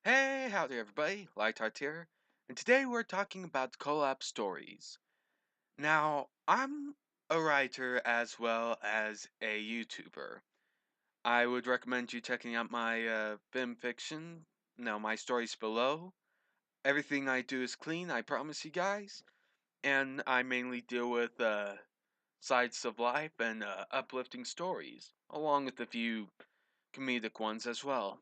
Hey, howdy everybody, Lightheart here, and today we're talking about collab stories. Now, I'm a writer as well as a YouTuber. I would recommend you checking out my film fiction, my stories below. Everything I do is clean, I promise you guys, and I mainly deal with sides of life and uplifting stories, along with a few comedic ones as well.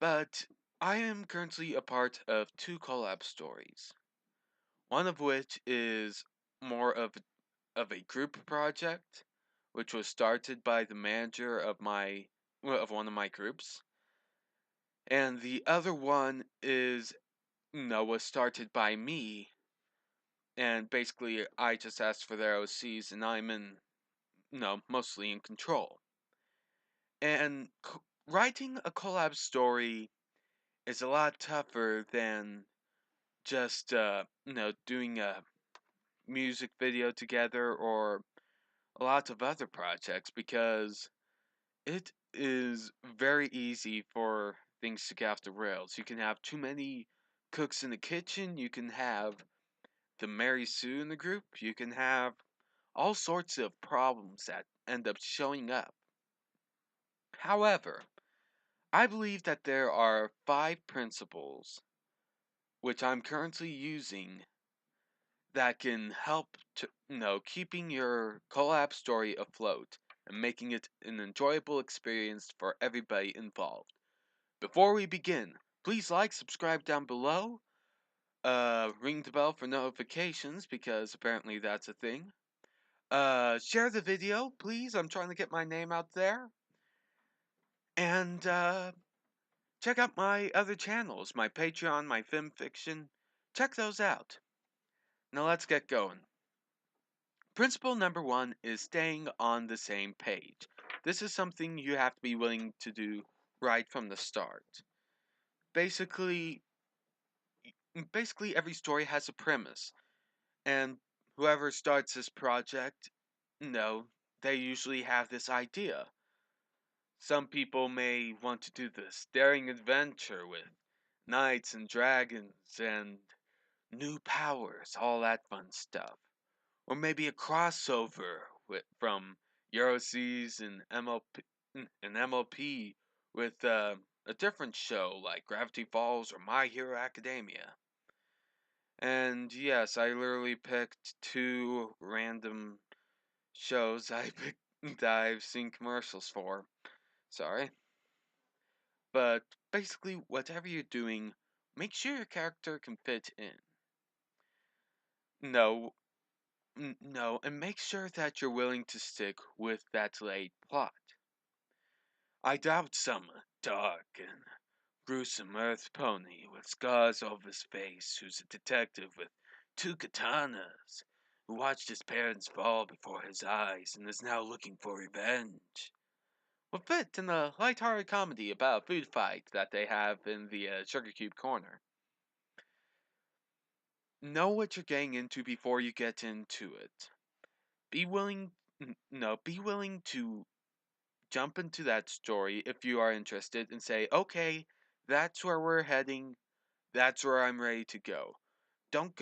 But I am currently a part of two collab stories. One of which is more of a group project, which was started by the manager of one of my groups, and the other one is was started by me, and basically I just asked for their OCs, and I'm in mostly in control. And writing a collab story is a lot tougher than just doing a music video together or a lot of other projects, because it is very easy for things to get off the rails. You can have too many cooks in the kitchen, you can have the Mary Sue in the group, you can have all sorts of problems that end up showing up. However, I believe that there are 5 principles which I'm currently using that can help to keeping your collab story afloat and making it an enjoyable experience for everybody involved. Before we begin, please like, subscribe down below, ring the bell for notifications because apparently that's a thing. Share the video, please. I'm trying to get my name out there. And check out my other channels, my Patreon, my film fiction. Check those out. Now let's get going. Principle number 1 is staying on the same page. This is something you have to be willing to do right from the start. Basically, every story has a premise, and whoever starts this project, they usually have this idea. Some people may want to do this daring adventure with knights and dragons and new powers, all that fun stuff. Or maybe a crossover from Euroseas and MLP with a different show like Gravity Falls or My Hero Academia. And yes, I literally picked 2 random shows that I've seen commercials for. Sorry. But basically, whatever you're doing, make sure your character can fit in. No, no, and make sure that you're willing to stick with that laid plot. I doubt some dark and gruesome earth pony with scars over his face who's a detective with 2 katanas who watched his parents fall before his eyes and is now looking for revenge will fit in the light-hearted comedy about a food fight that they have in the Sugar Cube Corner. Know what you're getting into before you get into it. Be willing, be willing to jump into that story if you are interested and say, okay, that's where we're heading, that's where I'm ready to go. Don't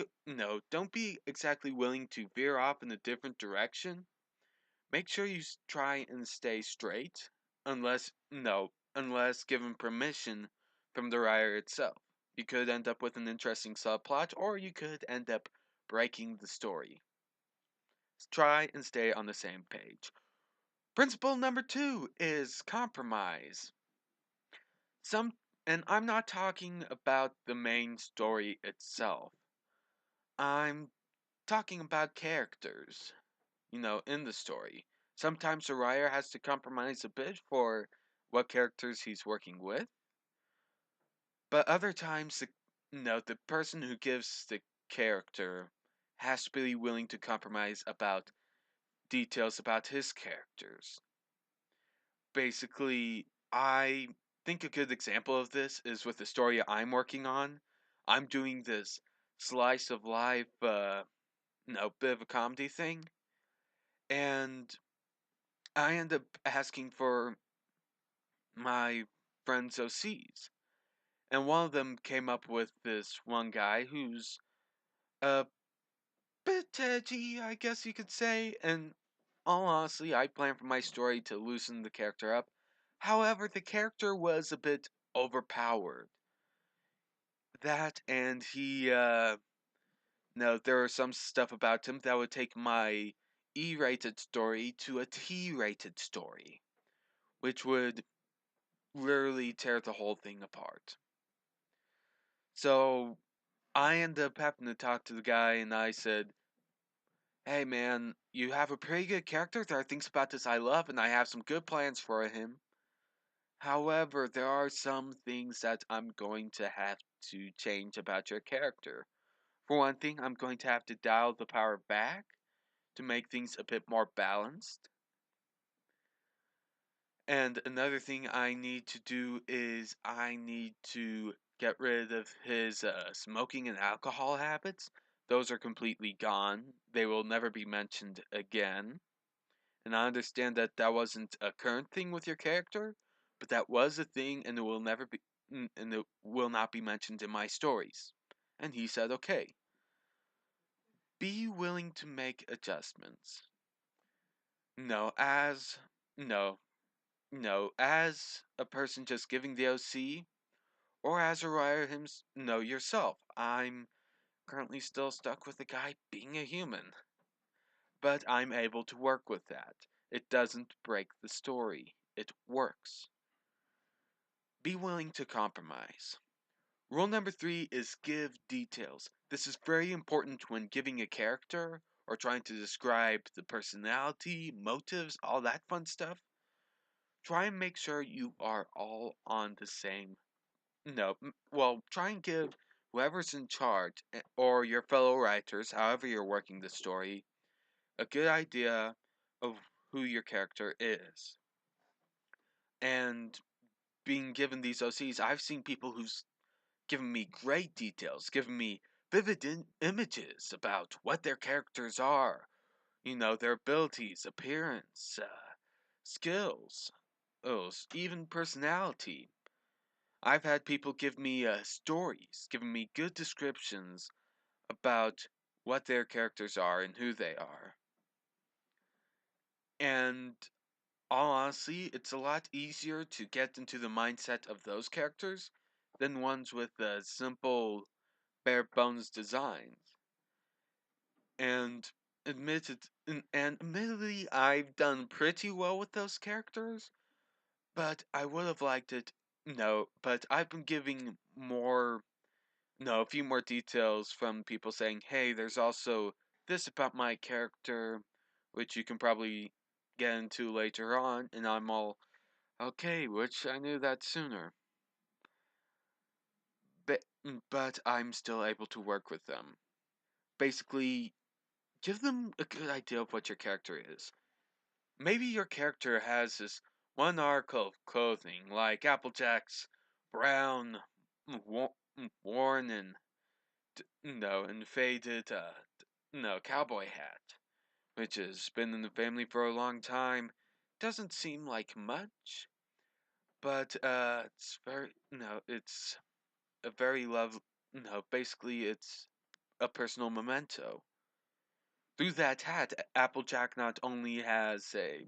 be exactly willing to veer off in a different direction. Make sure you try and stay straight, unless given permission from the writer itself. You could end up with an interesting subplot, or you could end up breaking the story. Try and stay on the same page. Principle number 2 is compromise. Some and I'm not talking about the main story itself. I'm talking about characters, in the story. Sometimes the writer has to compromise a bit for what characters he's working with, but other times the person who gives the character has to be willing to compromise about details about his characters. Basically, I think a good example of this is with the story I'm working on. I'm doing this slice of life, bit of a comedy thing, and I end up asking for my friends' OCs. And one of them came up with this one guy who's a bit edgy, I guess you could say. And all honestly, I planned for my story to loosen the character up. However, the character was a bit overpowered. That and no, there was some stuff about him that would take my E-rated story to a T-rated story, which would literally tear the whole thing apart. So I ended up having to talk to the guy, and I said, "Hey man, you have a pretty good character. There are things about this I love, and I have some good plans for him. However, there are some things that I'm going to have to change about your character. For one thing, I'm going to have to dial the power back to make things a bit more balanced. And another thing I need to do is I need to get rid of his smoking and alcohol habits. Those are completely gone. They will never be mentioned again. And I understand that that wasn't a current thing with your character, but that was a thing, and it will never be, and it will not be mentioned in my stories." And he said, "Okay, be willing to make adjustments." No, as no, no, as a person just giving the OC, or as a writer no, yourself. I'm currently still stuck with the guy being a human, but I'm able to work with that. It doesn't break the story. It works. Be willing to compromise. Rule number 3 is give details. This is very important when giving a character or trying to describe the personality, motives, all that fun stuff. Try and make sure you are all on the same. No, well, try and give whoever's in charge or your fellow writers, however you're working the story, a good idea of who your character is. And being given these OCs, I've seen people who's given me great details, given me vivid images about what their characters are, their abilities, appearance, skills, even personality. I've had people give me stories, giving me good descriptions about what their characters are and who they are. And all honesty, it's a lot easier to get into the mindset of those characters than ones with simple, bare bones designs. And admittedly, I've done pretty well with those characters, but I would have liked it. No, but I've been giving a few more details from people saying, "Hey, there's also this about my character, which you can probably get into later on," and I'm all, "Okay, which I knew that sooner." But I'm still able to work with them. Basically, give them a good idea of what your character is. Maybe your character has this one article of clothing, like Applejack's brown, worn and faded, cowboy hat, which has been in the family for a long time. Doesn't seem like much, but it's a very basically it's a personal memento. Through that hat, Applejack not only has a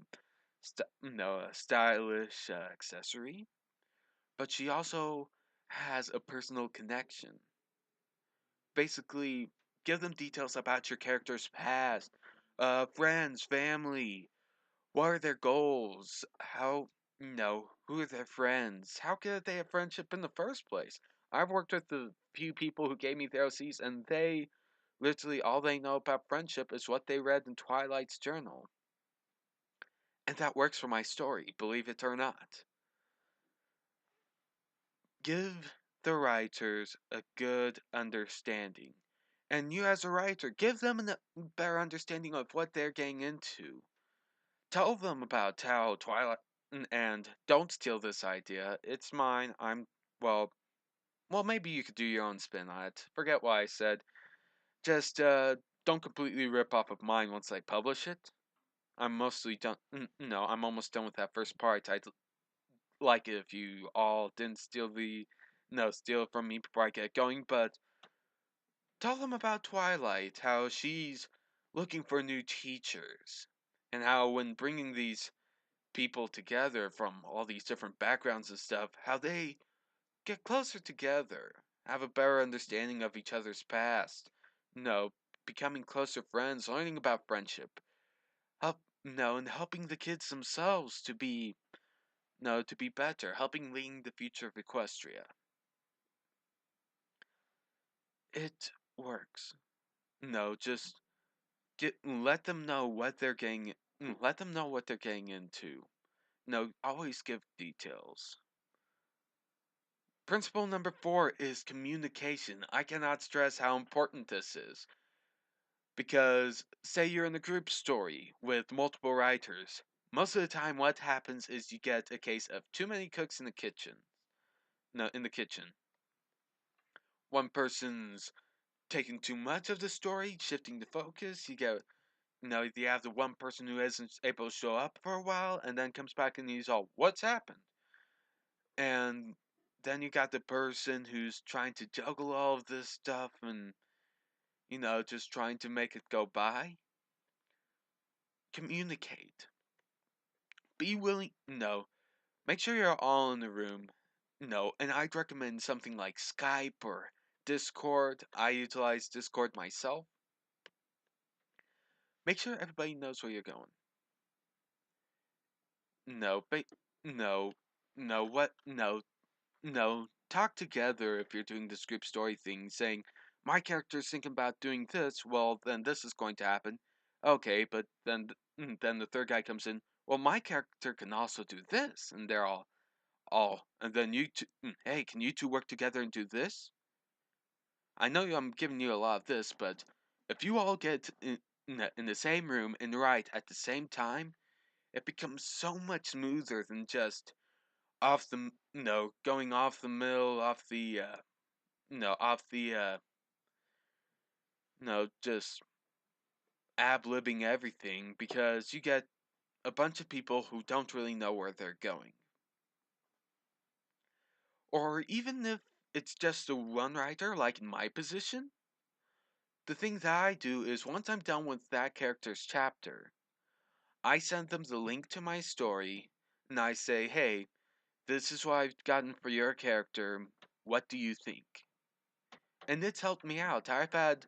stylish accessory, but she also has a personal connection. Basically, give them details about your character's past, friends, family. What are their goals? Who are their friends? How could they have friendship in the first place? I've worked with the few people who gave me their OCs, and they literally all they know about friendship is what they read in Twilight's journal. And that works for my story, believe it or not. Give the writers a good understanding. And you, as a writer, give them a better understanding of what they're getting into. Tell them about how Twilight. And don't steal this idea. It's mine. Well, maybe you could do your own spin on it. Forget what I said. Just don't completely rip off of mine once I publish it. I'm mostly done. No, I'm almost done with that first part. like if you all didn't steal the no steal it from me before I get going, but tell them about Twilight, how she's looking for new teachers, and how when bringing these people together from all these different backgrounds and stuff, how they get closer together, have a better understanding of each other's past, no, becoming closer friends, learning about friendship, help no, and helping the kids themselves to be no, to be better, helping leading the future of Equestria. It works. No, just get let them know what they're getting let them know what they're getting into. No, always give details. Principle number 4 is communication. I cannot stress how important this is. Because, say you're in a group story with multiple writers, most of the time what happens is you get a case of too many cooks in the kitchen. No, in the kitchen. One person's taking too much of the story, shifting the focus. You have the one person who isn't able to show up for a while and then comes back and he's all, what's happened? And then you got the person who's trying to juggle all of this stuff and, just trying to make it go by. Communicate. Be willing. No. Make sure you're all in the room. No. And I'd recommend something like Skype or Discord. I utilize Discord myself. Make sure everybody knows where you're going. No. No. No. What? No. No, talk together if you're doing this group story thing, saying, my character's thinking about doing this, well, then this is going to happen. Okay, but then the third guy comes in, well, my character can also do this, and they're all, and then you two, hey, can you two work together and do this? I know I'm giving you a lot of this, but if you all get in the same room and write at the same time, it becomes so much smoother than just off the going off the mill off the off the just ab-libbing everything because you get a bunch of people who don't really know where they're going. Or even if it's just a one writer like in my position, the thing that I do is once I'm done with that character's chapter, I send them the link to my story and I say, hey, this is what I've gotten for your character, what do you think? And it's helped me out. I've had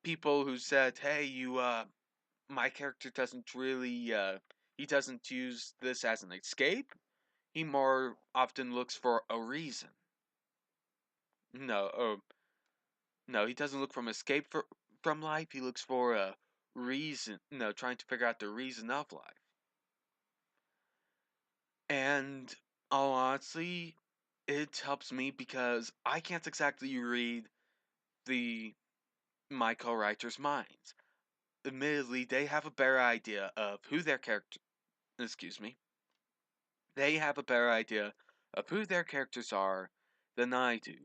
people who said, "Hey, my character doesn't really, he doesn't use this as an escape. He more often looks for a reason. No, no, he doesn't look from from life. He looks for a reason. No, trying to figure out the reason of life. And all honestly, it helps me because I can't exactly read the my co-writers' minds. Admittedly, they have a better idea of who their character excuse me, they have a better idea of who their characters are than I do.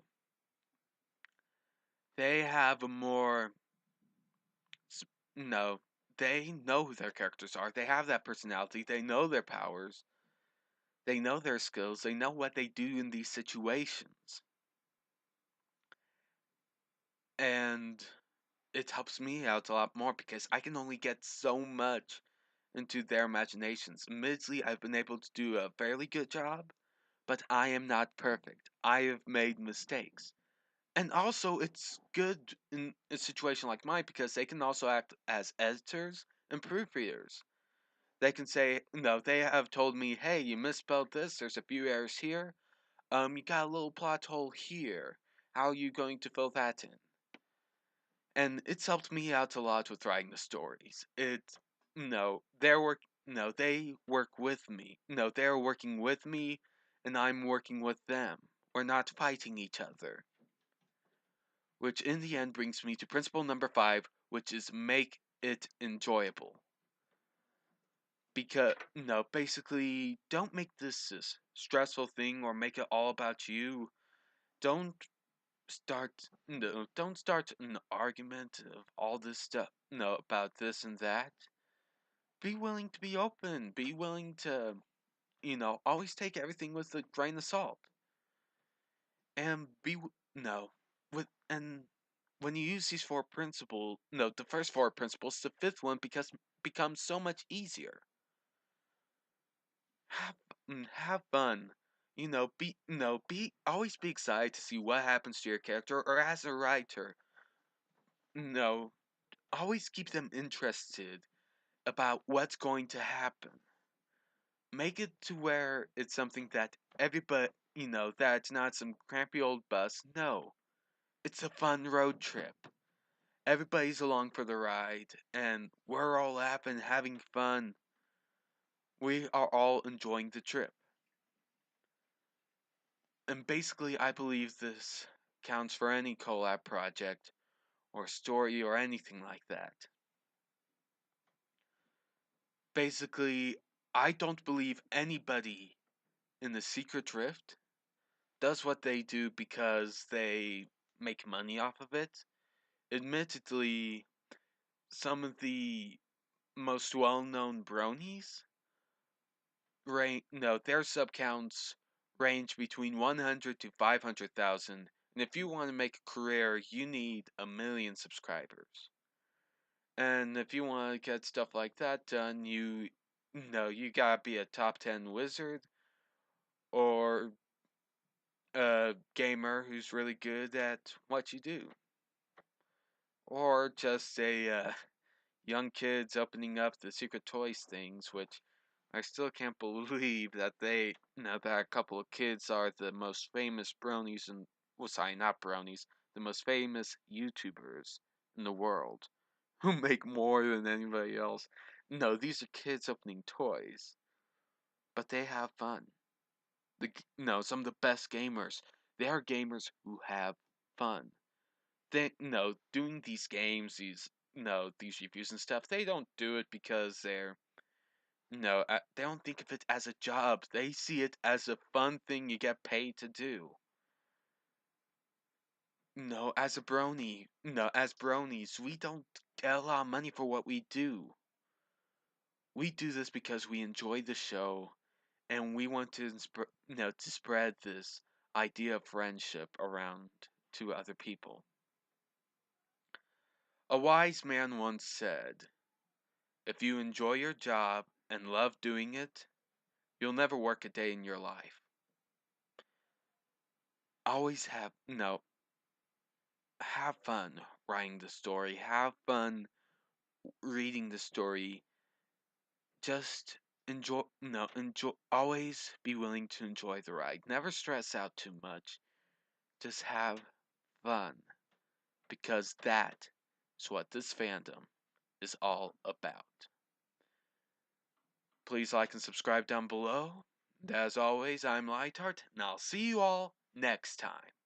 They have a more, no, they know who their characters are. They have that personality. They know their powers. They know their skills. They know what they do in these situations. And it helps me out a lot more because I can only get so much into their imaginations. Admittedly, I've been able to do a fairly good job, but I am not perfect. I have made mistakes. And also, it's good in a situation like mine because they can also act as editors and proofreaders. They can say, no, they have told me, hey, you misspelled this, there's a few errors here, you got a little plot hole here. How are you going to fill that in? And it's helped me out a lot with writing the stories. They work with me. No, they're working with me, and I'm working with them. We're not fighting each other. Which in the end brings me to principle number 5, which is make it enjoyable. Because, basically, don't make this a stressful thing or make it all about you. Don't don't start an argument of all this stuff, about this and that. Be willing to be open. Be willing to always take everything with a grain of salt. And no, with and when you use these four principles, no, the first four principles, the fifth one becomes so much easier. Have have fun. Be always be excited to see what happens to your character, or as a writer, no, always keep them interested about what's going to happen. Make it to where it's something that everybody, that's not some crampy old bus. No, it's a fun road trip. Everybody's along for the ride, and we're all laughing, having fun. We are all enjoying the trip. And basically, I believe this counts for any collab project, or story, or anything like that. Basically, I don't believe anybody in the Secret Rift does what they do because they make money off of it. Admittedly, some of the most well-known bronies, no, their sub counts range between 100 to 500,000, and if you want to make a career, you need 1 million subscribers. And if you want to get stuff like that done, you gotta be a top 10 wizard, or a gamer who's really good at what you do, or just a young kids opening up the secret toys things, which I still can't believe that that a couple of kids are the most famous bronies well, sorry, not bronies, the most famous YouTubers in the world, who make more than anybody else. No, these are kids opening toys, but they have fun. No, some of the best gamers, they are gamers who have fun. They no doing these games, these reviews and stuff. They don't do it because they don't think of it as a job. They see it as a fun thing you get paid to do. No, as a brony, no, as bronies, we don't get a lot of money for what we do. We do this because we enjoy the show, and we want to spread this idea of friendship around to other people. A wise man once said, "If you enjoy your job and love doing it, you'll never work a day in your life." Always have fun writing the story, have fun reading the story. Just always be willing to enjoy the ride. Never stress out too much. Just have fun, because that is what this fandom is all about. Please like and subscribe down below. And as always, I'm Lightheart, and I'll see you all next time.